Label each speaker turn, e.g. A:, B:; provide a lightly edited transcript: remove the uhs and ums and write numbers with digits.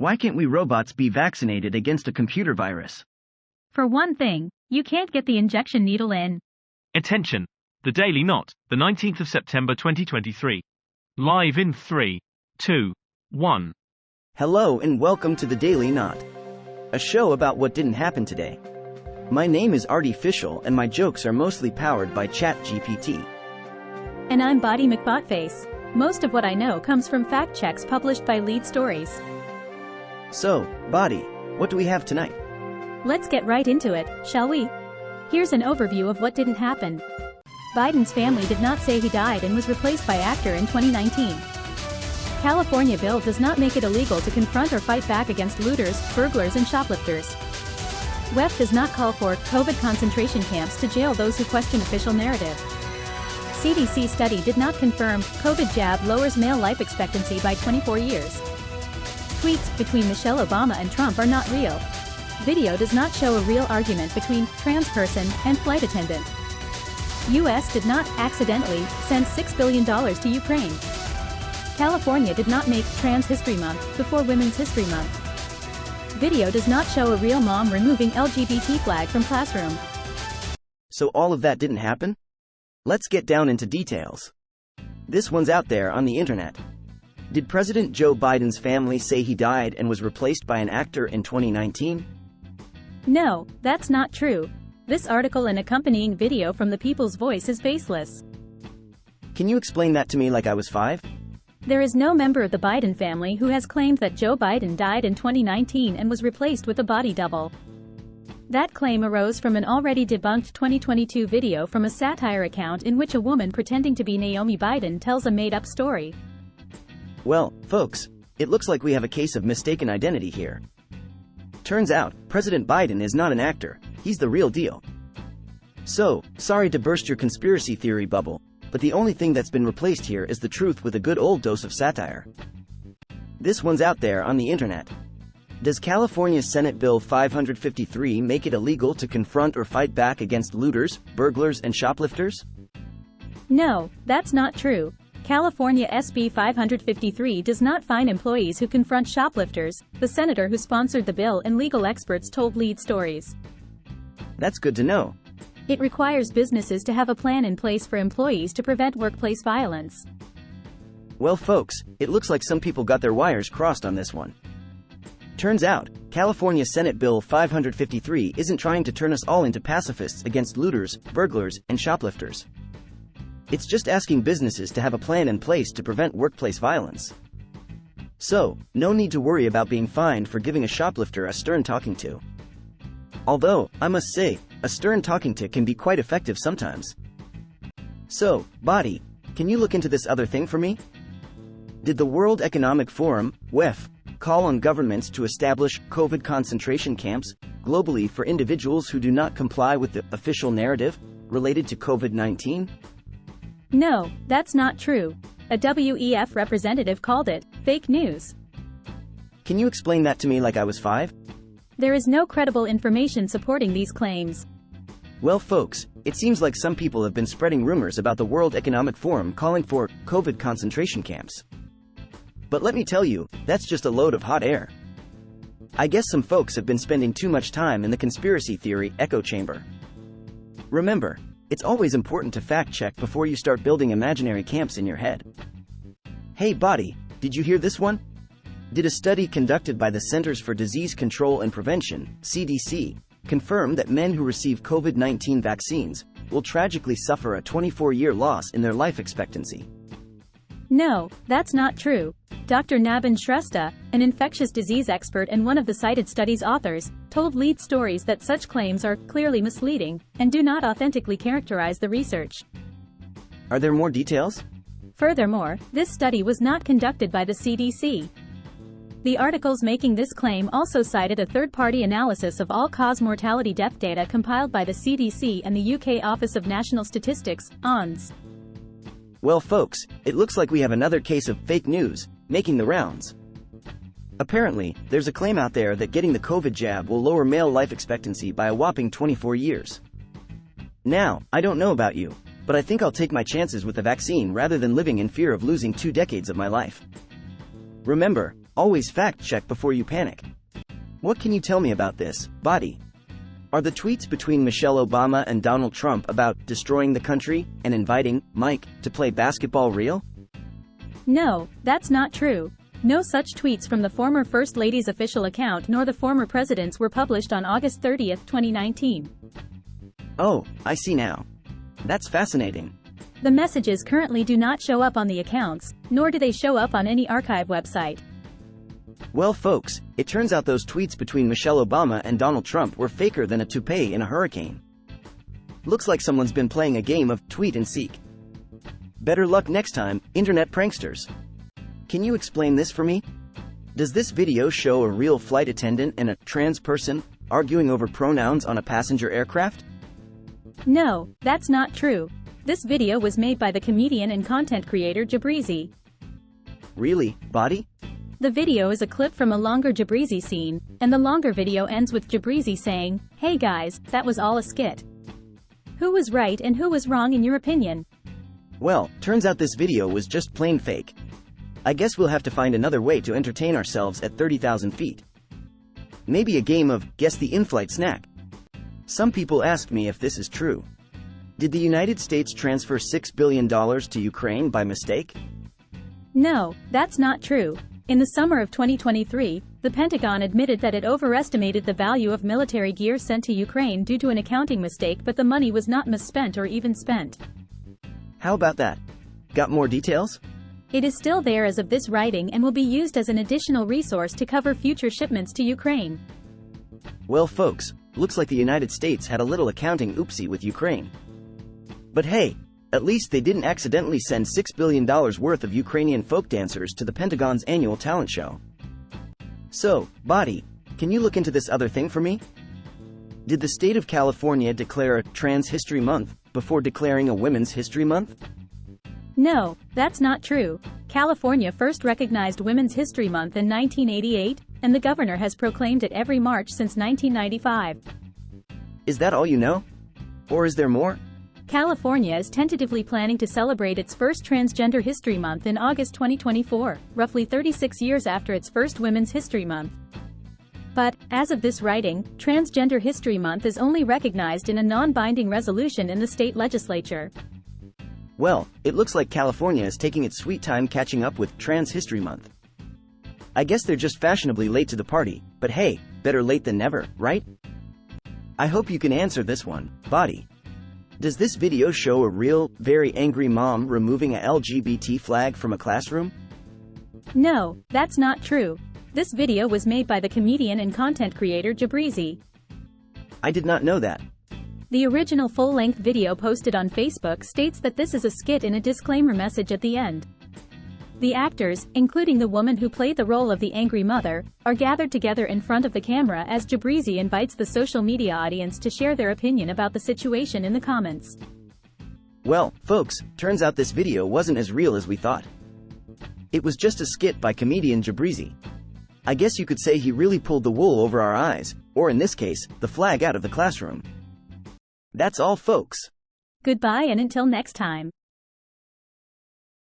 A: Why can't we robots be vaccinated against a computer virus?
B: For one thing, you can't get the injection needle in.
C: Attention! The Daily Knot, the 19th of September 2023. Live in 3, 2, 1.
A: Hello and welcome to the Daily Knot, a show about what didn't happen today. My name is Artie and my jokes are mostly powered by ChatGPT.
B: And I'm Botty McBotface. Most of what I know comes from fact checks published by Lead Stories.
A: So, Botty, what do we have tonight?
B: Let's get right into it, shall we? Here's an overview of what didn't happen. Biden's family did not say he died and was replaced by actor in 2019. California bill does not make it illegal to confront or fight back against looters, burglars and shoplifters. WEF does not call for COVID concentration camps to jail those who question official narrative. CDC study did not confirm COVID jab lowers male life expectancy by 24 years. Tweets between Michelle Obama and Trump are not real. Video does not show a real argument between trans person and flight attendant. U.S. did not accidentally send $6 billion to Ukraine. California did not make Trans History Month before Women's History Month. Video does not show a real mom removing LGBT flag from classroom.
A: So all of that didn't happen? Let's get down into details. This one's out there on the internet. Did President Joe Biden's family say he died and was replaced by an actor in 2019?
B: No, that's not true. This article and accompanying video from The People's Voice is baseless.
A: Can you explain that to me like I was 5?
B: There is no member of the Biden family who has claimed that Joe Biden died in 2019 and was replaced with a body double. That claim arose from an already debunked 2022 video from a satire account in which a woman pretending to be Naomi Biden tells a made-up story.
A: Well, folks, it looks like we have a case of mistaken identity here. Turns out, President Biden is not an actor, he's the real deal. So, sorry to burst your conspiracy theory bubble, but the only thing that's been replaced here is the truth with a good old dose of satire. This one's out there on the internet. Does California's Senate Bill 553 make it illegal to confront or fight back against looters, burglars, and shoplifters?
B: No, that's not true. California SB 553 does not fine employees who confront shoplifters, the senator who sponsored the bill and legal experts told Lead Stories.
A: That's good to know.
B: It requires businesses to have a plan in place for employees to prevent workplace violence.
A: Well, folks, it looks like some people got their wires crossed on this one. Turns out, California Senate Bill 553 isn't trying to turn us all into pacifists against looters, burglars, and shoplifters. It's just asking businesses to have a plan in place to prevent workplace violence. So, no need to worry about being fined for giving a shoplifter a stern talking to. Although, I must say, a stern talking to can be quite effective sometimes. So, Botty, can you look into this other thing for me? Did the World Economic Forum, WEF, call on governments to establish COVID concentration camps globally for individuals who do not comply with the official narrative related to COVID-19?
B: No, that's not true. A WEF representative called it fake news.
A: Can you explain that to me like I was 5?
B: There is no credible information supporting these claims.
A: Well, folks, it seems like some people have been spreading rumors about the World Economic Forum calling for COVID concentration camps. But let me tell you, that's just a load of hot air. I guess some folks have been spending too much time in the conspiracy theory echo chamber. Remember, it's always important to fact-check before you start building imaginary camps in your head. Hey Botty, did you hear this one? Did a study conducted by the Centers for Disease Control and Prevention, CDC, confirm that men who receive COVID-19 vaccines will tragically suffer a 24-year loss in their life expectancy?
B: No, that's not true. Dr. Nabin Shrestha, an infectious disease expert and one of the cited study's authors, told Lead Stories that such claims are clearly misleading and do not authentically characterize the research.
A: Are there more details?
B: Furthermore, this study was not conducted by the CDC. The articles making this claim also cited a third-party analysis of all-cause mortality death data compiled by the CDC and the UK Office of National Statistics, ONS.
A: Well, folks, it looks like we have another case of fake news making the rounds. Apparently, there's a claim out there that getting the COVID jab will lower male life expectancy by a whopping 24 years. Now, I don't know about you, but I think I'll take my chances with the vaccine rather than living in fear of losing 2 decades of my life. Remember, always fact check before you panic. What can you tell me about this, Botty? Are the tweets between Michelle Obama and Donald Trump about destroying the country and inviting Mike to play basketball real?
B: No, that's not true. No such tweets from the former First Lady's official account nor the former president's were published on August 30, 2019.
A: Oh, I see now. That's fascinating.
B: The messages currently do not show up on the accounts, nor do they show up on any archive website.
A: Well, folks, it turns out those tweets between Michelle Obama and Donald Trump were faker than a toupee in a hurricane. Looks like someone's been playing a game of tweet and seek. Better luck next time, internet pranksters. Can you explain this for me? Does this video show a real flight attendant and a trans person arguing over pronouns on a passenger aircraft?
B: No, that's not true. This video was made by the comedian and content creator Jabrizi.
A: Really, Botty?
B: The video is a clip from a longer Jabrizi scene, and the longer video ends with Jabrizi saying, "Hey guys, that was all a skit." Who was right and who was wrong in your opinion?
A: Well, turns out this video was just plain fake. I guess we'll have to find another way to entertain ourselves at 30,000 feet. Maybe a game of guess the in-flight snack. Some people ask me if this is true. Did the United States transfer $6 billion to Ukraine by mistake?
B: No, that's not true. In the summer of 2023, the Pentagon admitted that it overestimated the value of military gear sent to Ukraine due to an accounting mistake, but the money was not misspent or even spent.
A: How about that? Got more details?
B: It is still there as of this writing and will be used as an additional resource to cover future shipments to Ukraine.
A: Well, folks, looks like the United States had a little accounting oopsie with Ukraine. But hey, at least they didn't accidentally send $6 billion worth of Ukrainian folk dancers to the Pentagon's annual talent show. So, Botty, can you look into this other thing for me? Did the state of California declare a Trans History Month before declaring a Women's History Month?
B: No, that's not true. California first recognized Women's History Month in 1988, and the governor has proclaimed it every March since 1995.
A: Is that all you know? Or is there more?
B: California is tentatively planning to celebrate its first Transgender History Month in August 2024, roughly 36 years after its first Women's History Month. But, as of this writing, Transgender History Month is only recognized in a non-binding resolution in the state legislature.
A: Well, it looks like California is taking its sweet time catching up with Trans History Month. I guess they're just fashionably late to the party, but hey, better late than never, right? I hope you can answer this one, Botty. Does this video show a real, very angry mom removing a LGBT flag from a classroom?
B: No, that's not true. This video was made by the comedian and content creator Jabrizi.
A: I did not know that.
B: The original full-length video posted on Facebook states that this is a skit in a disclaimer message at the end. The actors, including the woman who played the role of the angry mother, are gathered together in front of the camera as Jabrizi invites the social media audience to share their opinion about the situation in the comments.
A: Well, folks, turns out this video wasn't as real as we thought. It was just a skit by comedian Jabrizi. I guess you could say he really pulled the wool over our eyes, or in this case, the flag out of the classroom. That's all, folks.
B: Goodbye and until next time.